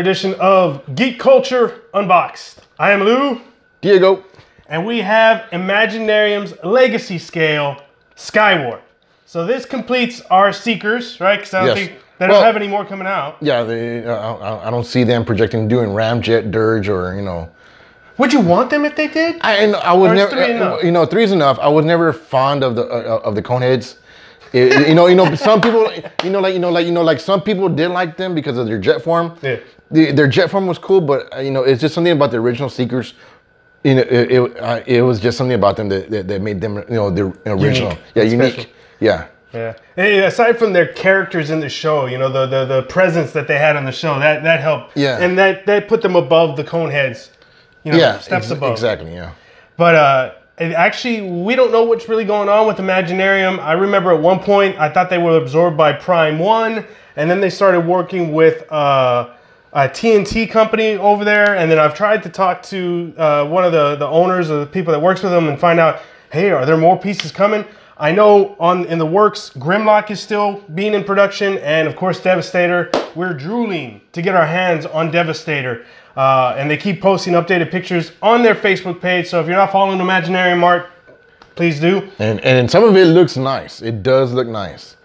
edition of Geek Culture Unboxed. I am Lou. Diego. And we have Imaginarium's Legacy Scale Skywarp. So this completes our Seekers, right? Because I don't think they don't have any more coming out. Yeah, I don't see them projecting doing Ramjet, Dirge, or, you know. Would you want them if they did? I was never, you know, 3's enough. I was never fond of the cone heads. You know, some people, like some people did like them because of their jet form. Yeah. Their jet form was cool, but it's just something about the original Seekers. You know, it was just something about them that made them, the original. Unique. Yeah, unique. Special. Yeah. Yeah. Hey, aside from their characters in the show, the presence that they had on the show, that helped. Yeah. And that put them above the cone heads. Steps above. Exactly. Yeah. But actually, we don't know what's really going on with Imaginarium. I remember at one point, I thought they were absorbed by Prime 1, and then they started working with a TNT company over there, and then I've tried to talk to one of the owners or the people that works with them and find out, hey, are there more pieces coming? I know in the works, Grimlock is still being in production, and of course Devastator. We're drooling to get our hands on Devastator. And they keep posting updated pictures on their Facebook page. So if you're not following Imaginarium Art, please do. And some of it looks nice. It does look nice.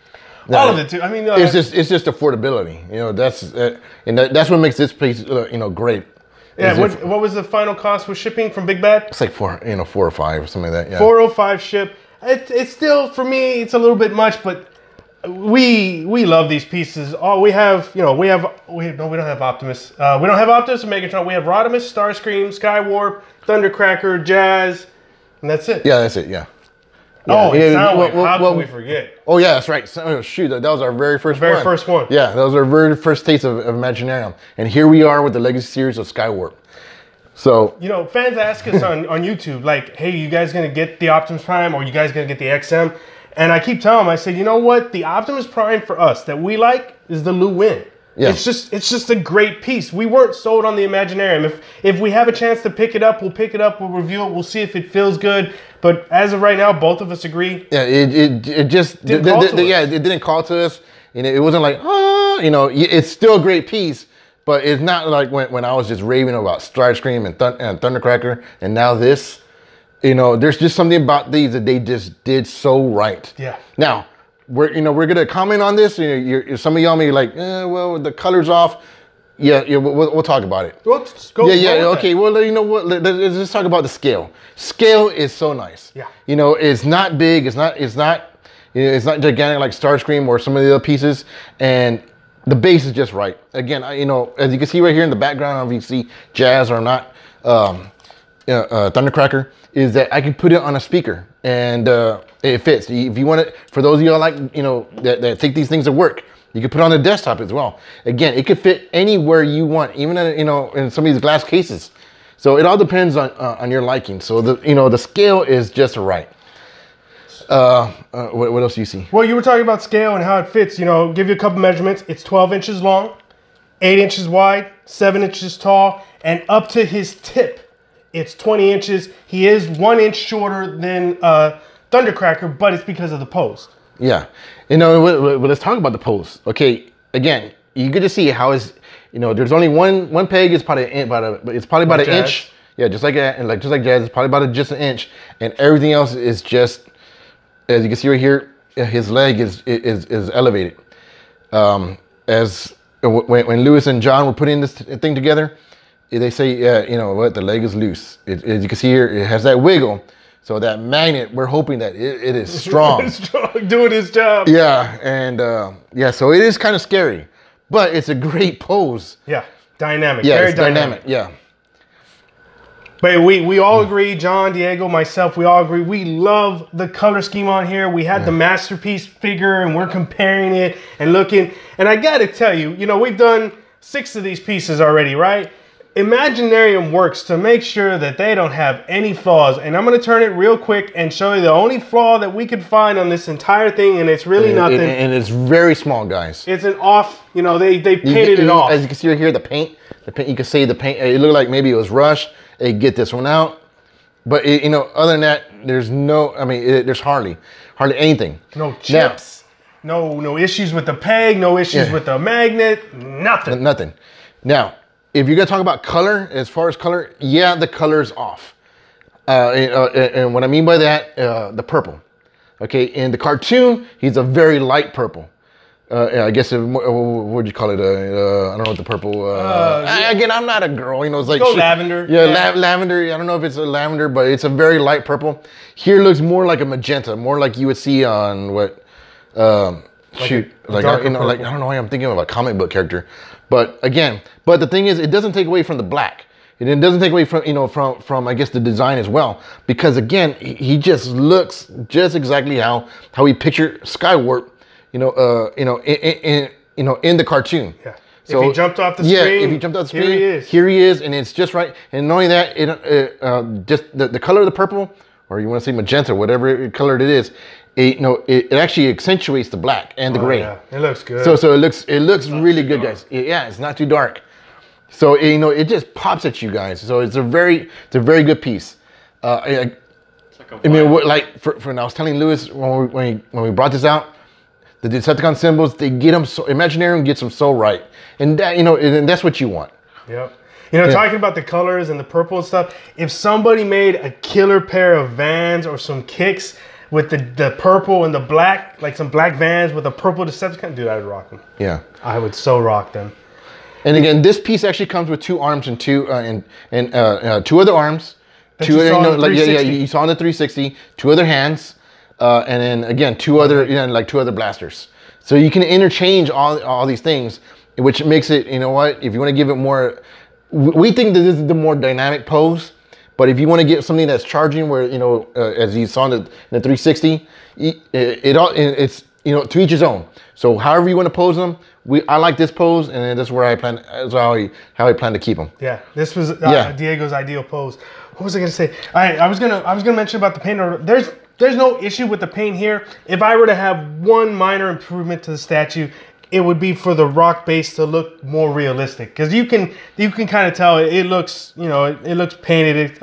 All of it too. I mean, it's just affordability. That's what makes this place great. Yeah. What was the final cost with shipping from Big Bad? It's like 4 or 5 or something like that. Yeah. 405 ship. It's still, for me, it's a little bit much, but we love these pieces. All we have, we don't have Optimus. We don't have Optimus and Megatron. We have Rodimus, Starscream, Skywarp, Thundercracker, Jazz, and that's it. Yeah, that's it. Yeah. Oh, how can we forget? Oh yeah, that's right. So, shoot, that was our very first one. Yeah, that was our very first taste of Imaginarium, and here we are with the Legacy series of Skywarp. So fans ask us on YouTube, like, hey, you guys gonna get the Optimus Prime, or you guys gonna get the XM? And I keep telling them, I said, you know what? The Optimus Prime for us that we like is the Lu Win. Yeah. It's just a great piece. We weren't sold on the Imaginarium. If we have a chance to pick it up, we'll pick it up, we'll review it, we'll see if it feels good. But as of right now, both of us agree. Yeah, it just didn't call to us. It wasn't like, it's still a great piece, but it's not like when I was just raving about Starscream and Thundercracker, and now this. There's just something about these that they just did so right. Yeah. Now, we're gonna comment on this. Some of y'all may be like, well, the color's off. Yeah, we'll talk about it. Let's go. Okay. Well, you know what? Let's just talk about the scale. Scale is so nice. Yeah. It's not big. It's not gigantic like Starscream or some of the other pieces, and the base is just right. Again, as you can see right here in the background, I don't know if you see Jazz or not, Thundercracker, is that I can put it on a speaker and it fits. If you want it, for those of y'all like, that think these things to work, you can put it on the desktop as well. Again, it could fit anywhere you want, even in some of these glass cases. So it all depends on your liking. So the scale is just right. What else do you see? Well, you were talking about scale and how it fits. Give you a couple measurements. It's 12 inches long, 8 inches wide, 7 inches tall, and up to his tip, it's 20 inches. He is 1 inch shorter than Thundercracker, but it's because of the post. Yeah. Let's talk about the post. Okay. Again, you get to see how there's only one peg. It's probably about an inch. Yeah, just like that, and just like Jazz, it's probably about just an inch, and everything else is just, as you can see right here, his leg is elevated. As when Lewis and John were putting this thing together, they say, the leg is loose. As you can see here, it has that wiggle. So that magnet, we're hoping that it is strong. It's strong, doing its job. Yeah, and so it is kind of scary, but it's a great pose. Yeah, dynamic. Yeah, very dynamic. Yeah. But we all agree, John, Diego, myself, we all agree. We love the color scheme on here. We had the masterpiece figure, and we're comparing it and looking. And I got to tell you, we've done 6 of these pieces already, right? Imaginarium works to make sure that they don't have any flaws. And I'm going to turn it real quick and show you the only flaw that we could find on this entire thing, and it's really nothing. And it's very small, guys. It's an off, they painted it off. As you can see right here, the paint, you can see the paint, it looked like maybe it was rushed. They get this one out. But, other than that, there's there's hardly anything. No chips. No issues with the peg, no issues with the magnet, nothing. Nothing. Now, if you're gonna talk about color, as far as color, yeah, the color's off. And what I mean by that, the purple. Okay, in the cartoon, he's a very light purple. I guess what would you call it? I don't know what the purple. Again, I'm not a girl. You know, it's like lavender. Yeah, lavender. I don't know if it's a lavender, but it's a very light purple. Here looks more like a magenta, more like you would see on what. Like I don't know why I'm thinking of a comic book character, but again, the thing is, it doesn't take away from the black. It doesn't take away from from I guess the design as well, because again, he just looks just exactly how we picture Skywarp. In the cartoon. Yeah. So, if he jumped off the screen, if he jumped off the screen, here he is, and it's just right. And not only that, just the color of the purple, or you want to say magenta, whatever color it is, it actually accentuates the black and the gray. Yeah. It looks good. So it looks really good, guys. It's not too dark. So it just pops at you guys. So it's a very good piece. I was telling Lewis when we brought this out. The Decepticon symbols, they get them so, Imaginarium gets them so right. And that, and that's what you want. Yep. Talking about the colors and the purple and stuff, if somebody made a killer pair of Vans or some kicks with the purple and the black, like some black Vans with a purple Decepticon, dude, I would rock them. Yeah. I would so rock them. And again, this piece actually comes with 2 arms and 2 other arms. You saw on the 360, 2 other hands. And then again, 2 other, 2 other blasters. So you can interchange all these things, which makes it, you know what, if you want to give it more, we think that this is the more dynamic pose, but if you want to get something that's charging where, as you saw in the 360, it's, to each his own. So however you want to pose them, I like this pose, and that's where that's how I plan to keep them. Yeah, this was Diego's ideal pose. What was I going to say? I was gonna mention about the paint. There's no issue with the paint here. If I were to have one minor improvement to the statue, it would be for the rock base to look more realistic. Because you can kind of tell it looks, it looks painted,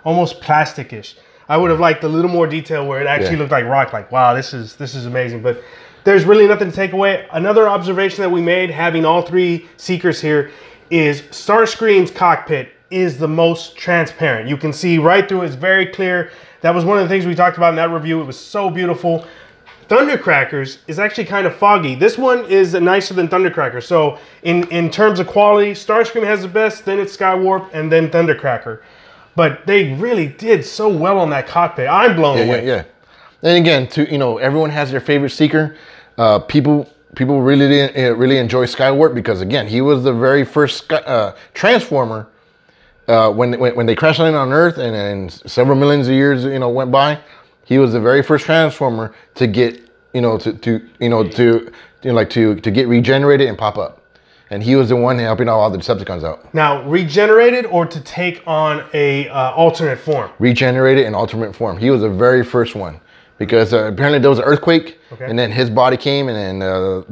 almost plasticish. I would have liked a little more detail where it actually looked like rock. Like, wow, this is amazing. But there's really nothing to take away. Another observation that we made, having all 3 Seekers here, is Starscream's cockpit is the most transparent. You can see right through it. It's very clear. That was one of the things we talked about in that review. It was so beautiful. Thundercrackers is actually kind of foggy. This one is nicer than Thundercracker. So in terms of quality, Starscream has the best, then it's Skywarp, and then Thundercracker. But they really did so well on that cockpit. I'm blown away. Yeah. And again, everyone has their favorite Seeker. People really enjoy Skywarp because again, he was the very first Transformer. When they crashed landed on Earth and several millions of years went by, he was the very first Transformer to get to get regenerated and pop up, and he was the one helping all the Decepticons out. Now, regenerated or to take on a alternate form? Regenerated in alternate form. He was the very first one because apparently there was an earthquake, and then his body came, and then that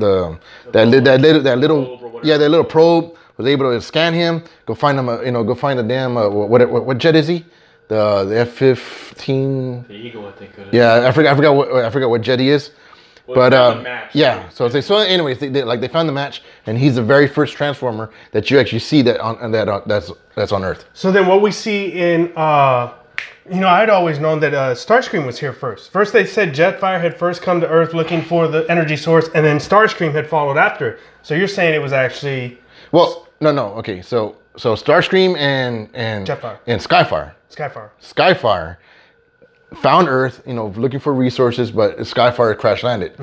little probe was able to scan him, go find him, go find the damn, what jet is he? The F-15. The Eagle, I think. Yeah, I forgot what jet he is. Well, but yeah, so anyways, they found the match, and he's the very first Transformer that you actually see that's on Earth. So then, what we see in, I'd always known that Starscream was here first. First, they said Jetfire had first come to Earth looking for the energy source, and then Starscream had followed after. So you're saying it was actually. Well, no. Okay, so Starscream and Jetfire and Skyfire found Earth, looking for resources, but Skyfire crash landed.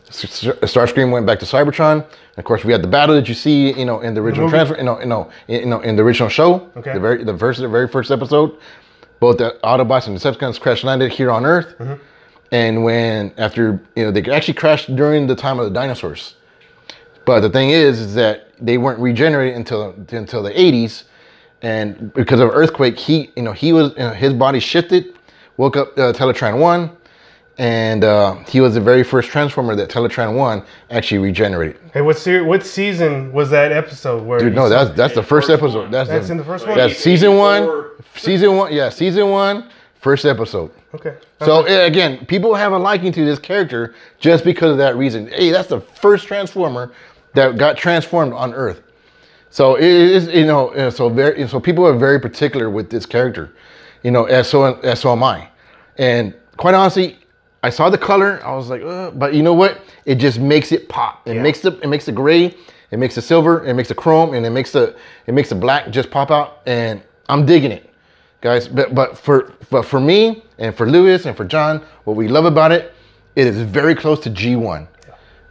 Starscream went back to Cybertron. Of course, we had the battle that you see, in the original transfer, in the original show, okay. the very first episode. Both the Autobots and Decepticons crash landed here on Earth, and after they actually crashed during the time of the dinosaurs. But the thing is that they weren't regenerated until the 80s, and because of earthquake, his body shifted, woke up Teletran 1, and he was the very first Transformer that Teletran 1 actually regenerated. Hey, what season was that episode where? Dude, no, that's the first episode. That's in the first one. That's season one. Yeah, season 1, first episode. Okay. So again, people have a liking to this character just because of that reason. Hey, that's the first Transformer that got transformed on Earth. So it is, you know, so people are very particular with this character, you know, as so am I. And quite honestly, I saw the color, I was like, but you know what? It just makes it pop. It makes the gray, it makes the silver, it makes the chrome, and it makes the black just pop out. And I'm digging it, guys. But for me and for Lewis and for John, what we love about it, it is very close to G1.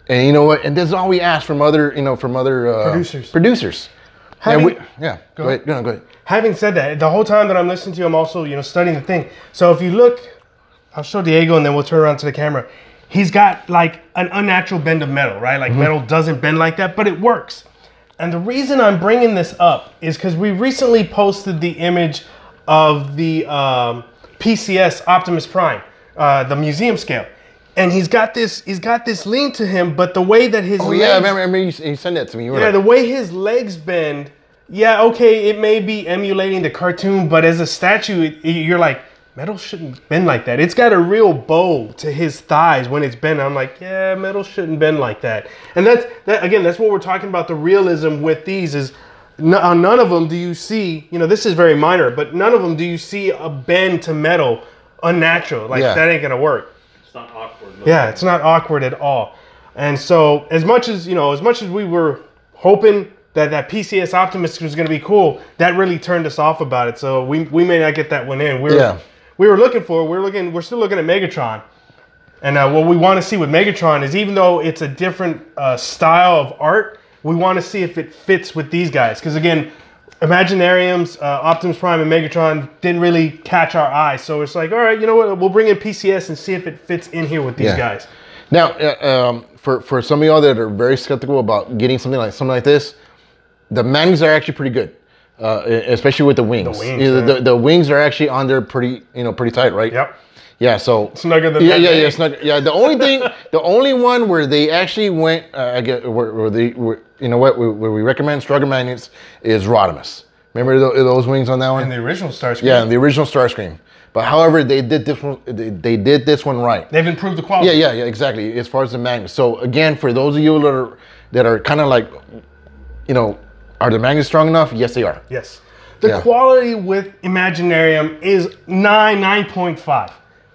And you know what? And that's all we ask from other, you know, producers. Go ahead. Having said that, the whole time that I'm listening to you, I'm also, you know, studying the thing. So if you look, I'll show Diego and then we'll turn around to the camera. He's got like an unnatural bend of metal, right? Like metal doesn't bend like that, but it works. And the reason I'm bringing this up is because we recently posted the image of the PCS Optimus Prime, the museum scale. And he's got this lean to him, but the way that his legs, I remember you sent that to me. The way his legs bend, okay, it may be emulating the cartoon, but as a statue, you're like, metal shouldn't bend like that. It's got a real bow to his thighs when it's bent. I'm like, yeah, metal shouldn't bend like that. And that's what we're talking about. The realism with these is on none of them do you see, you know, this is very minor, but none of them do you see a bend to metal unnatural. Like that ain't gonna work. Not awkward. Yeah, it's not awkward at all. And so as much as we were hoping that PCS Optimus was going to be cool, that really turned us off about it. So we may not get that one in. We're still looking at Megatron. And what we want to see with Megatron is, even though it's a different style of art, we want to see if it fits with these guys. Because again, Imaginarium's Optimus Prime and Megatron didn't really catch our eye. So it's like, all right, you know what? We'll bring in PCS and see if it fits in here with these guys. Now, for some of y'all that are very skeptical about getting something like this, the magnets are actually pretty good, especially with the wings. The wings are actually on there pretty tight, right? Yep. Yeah, so snugger than that. Yeah, snugger. Yeah, the only one where they actually went, where we recommend stronger magnets is Rodimus. Remember those wings on that one? And the original Starscream. Yeah, and the original Starscream. But however, they did this one right. They've improved the quality. Yeah, exactly. As far as the magnets. So again, for those of you that are kind of like, you know, are the magnets strong enough? Yes, they are. Yes. The quality with Imaginarium is 9.5.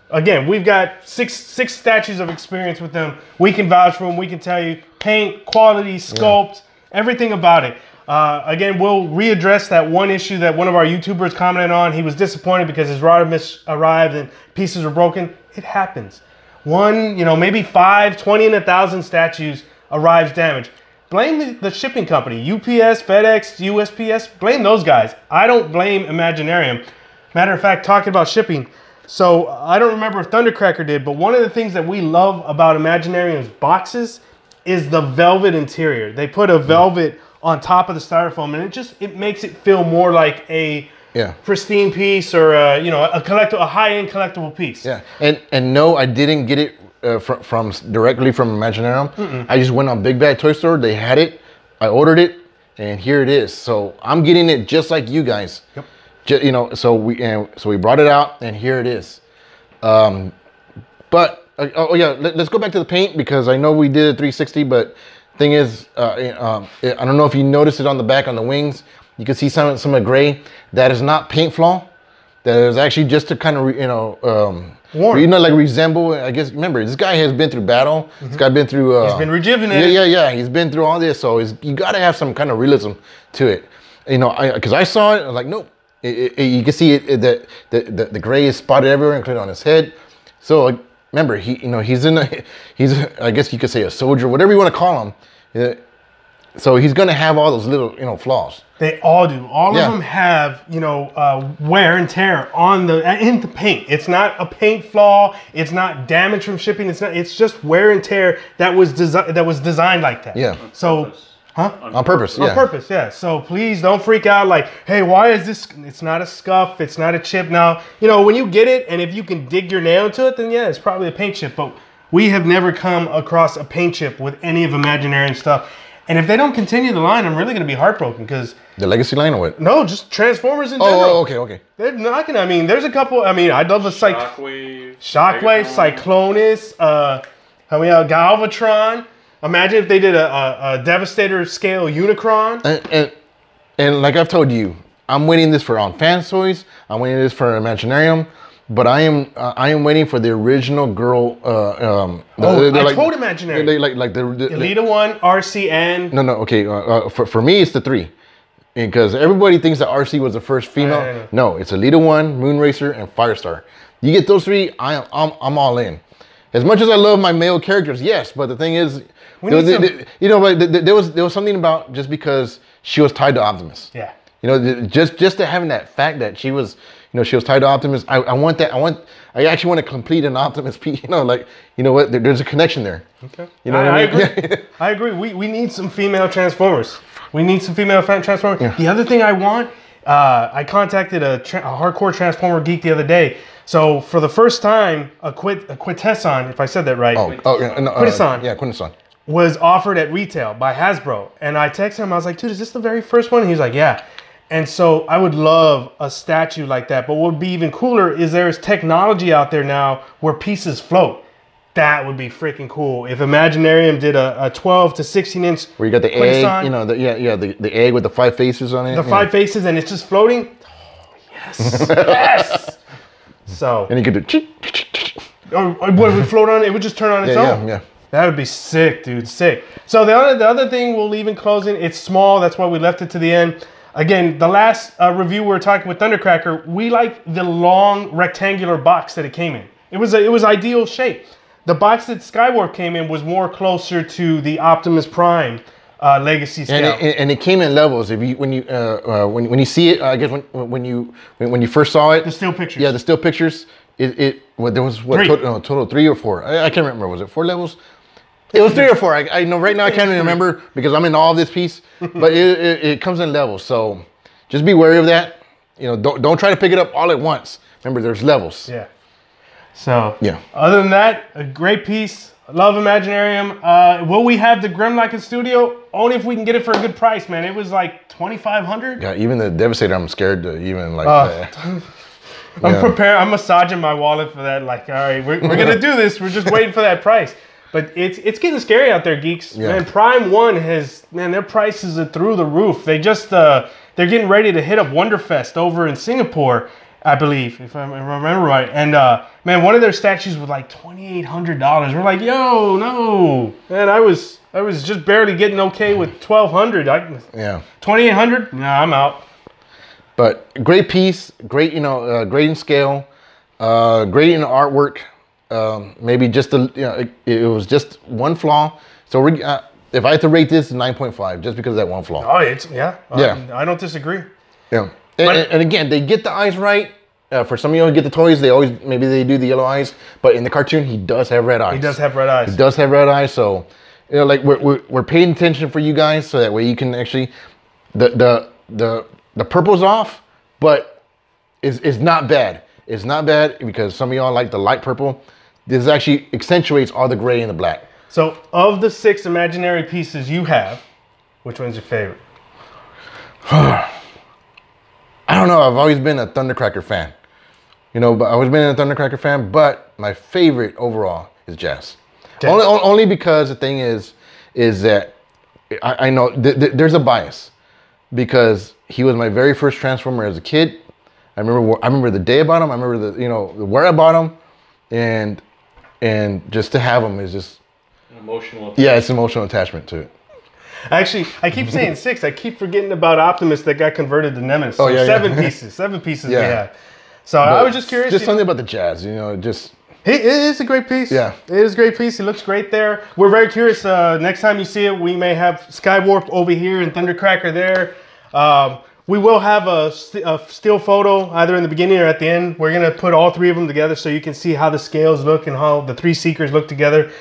Again, we've got six statues of experience with them. We can vouch for them. We can tell you paint, quality, sculpt, everything about it. Again, we'll readdress that one issue that one of our YouTubers commented on. He was disappointed because his Rodimus arrived and pieces were broken. It happens. Maybe 5, 20 in 1,000 statues arrives damaged. Blame the shipping company, UPS, FedEx, USPS. Blame those guys. I don't blame Imaginarium. Matter of fact, talking about shipping, so I don't remember if Thundercracker did, but one of the things that we love about Imaginarium's boxes is the velvet interior. They put a velvet on top of the styrofoam, and it makes it feel more like a pristine piece, or a high-end collectible piece. Yeah, and no, I didn't get it directly from Imaginarium. I just went on Big Bad Toy Store. They had it. I ordered it, and here it is. So I'm getting it just like you guys. Yep. So we brought it out, and here it is. But let's go back to the paint, because I know we did a 360, but thing is, I don't know if you noticed it on the back on the wings. You can see some of the gray. That is not paint flaw. That is actually just to kind of like resemble. I guess, remember, this guy has been through battle. This guy been through. He's been rejuvenated. Yeah. He's been through all this, so you got to have some kind of realism to it. Because I saw it, I was like, nope. You can see the gray is spotted everywhere, including on his head. So remember, he's I guess you could say a soldier, whatever you want to call him. So he's gonna have all those little flaws. They all do. All of them have wear and tear in the paint. It's not a paint flaw. It's not damage from shipping. It's just wear and tear that was designed like that. Yeah. So. Huh? On purpose, yeah. On purpose, yeah. So please don't freak out like, hey, why is this? It's not a scuff. It's not a chip. Now, when you get it, and if you can dig your nail into it, then yeah, it's probably a paint chip. But we have never come across a paint chip with any of Imaginarium stuff. And if they don't continue the line, I'm really going to be heartbroken, because... The Legacy line or what? No, just Transformers in general. Oh, okay. They're not going to... there's a couple... I'd love a... Shockwave, Cyclonus, Galvatron... Imagine if they did a Devastator scale Unicron. And And like I've told you, I'm waiting this for on Fans Toys. I'm waiting this for Imaginarium. But I am waiting for the original girl. I told Imaginarium. Like the Elita 1, RCN. No, okay. For me, it's the 3. Because everybody thinks that RC was the first female. No, it's Elita 1, Moonracer, and Firestar. You get those 3, I'm all in. As much as I love my male characters, yes, but the thing is, there was something about just because she was tied to Optimus. Yeah. You know, just to having that fact that she was, you know, she was tied to Optimus. I want that. I actually want to complete an Optimus piece. You know, like, you know what? There's a connection there. Okay. You know I what I mean? agree. I agree. We need some female Transformers. We need some female Transformers. Yeah. The other thing I want, I contacted a hardcore Transformer geek the other day. So for the first time, a Quintesson, if I said that right. Quintesson was offered at retail by Hasbro. And I texted him, I was like, dude, is this the very first one? And he's like, yeah. And so I would love a statue like that. But what would be even cooler is there's technology out there now where pieces float. That would be freaking cool. If Imaginarium did a 12 to 16 inch. where you got the egg, you know, the egg with the 5 faces on it. The 5 faces and it's just floating. Oh, yes. Yes. So. And you could do. Or would it float on? It would just turn on its own. Yeah. That would be sick, dude. Sick. So the other thing we'll leave in closing, it's small. That's why we left it to the end. Again, the last review we were talking with Thundercracker, we like the long rectangular box that it came in. It was ideal shape. The box that Skywarp came in was more closer to the Optimus Prime legacy scale. And it came in levels. If you when you see it, I guess when you first saw it, the still pictures. Yeah, the still pictures. There was total 3 or 4. I can't remember. Was it 4 levels? It was 3 or 4. I know right now I can't even remember because I'm in all of this piece. But it comes in levels, so just be wary of that. You know, don't try to pick it up all at once. Remember, there's levels. Yeah. So yeah. Other than that, a great piece. Love Imaginarium. Will we have the Grimlock in studio? Only if we can get it for a good price, man. It was like $2,500. Yeah, even the Devastator, I'm scared to even like that. I'm prepared. I'm massaging my wallet for that. Like, all right, we're gonna do this. We're just waiting for that price. But it's getting scary out there, geeks. Yeah. Man, Prime 1 their prices are through the roof. They just they're getting ready to hit up Wonderfest over in Singapore, I believe, if I remember right. And man, one of their statues was like $2,800. We're like, yo, no. Man, I was just barely getting okay with $1,200. Yeah. $2,800? Nah, I'm out. But great piece, great, great in scale, great in artwork. Maybe just it was just one flaw. So if I had to rate this, 9.5, just because of that one flaw. Oh, I don't disagree. Yeah, and again, they get the eyes right. For some of you who get the toys, maybe they do the yellow eyes, but in the cartoon, he does have red eyes. He does have red eyes. He does have red eyes. So, like we're paying attention for you guys, so that way you can actually the purple's off, but it's not bad. It's not bad because some of y'all like the light purple. This actually accentuates all the gray and the black. So, of the 6 imaginary pieces you have, which one's your favorite? I don't know. I've always been a Thundercracker fan. But I've always been a Thundercracker fan. But my favorite overall is Jazz. Only because the thing is that I know there's a bias because he was my very first Transformer as a kid. I remember the day I bought him. I remember the where I bought him, and just to have him is just an emotional attachment. Yeah, it's an emotional attachment to it. Actually, I keep saying 6. I keep forgetting about Optimus that got converted to Nemesis. So 7 pieces. 7 pieces we had. So but I was just curious. Just something about the Jazz, just. It is a great piece. Yeah. It is a great piece. It looks great there. We're very curious. Next time you see it, we may have Skywarp over here and Thundercracker there. We will have a still photo either in the beginning or at the end. We're going to put all 3 of them together so you can see how the scales look and how the 3 Seekers look together.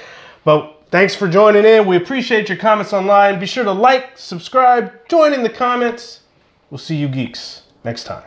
But thanks for joining in. We appreciate your comments online. Be sure to like, subscribe, join in the comments. We'll see you geeks next time.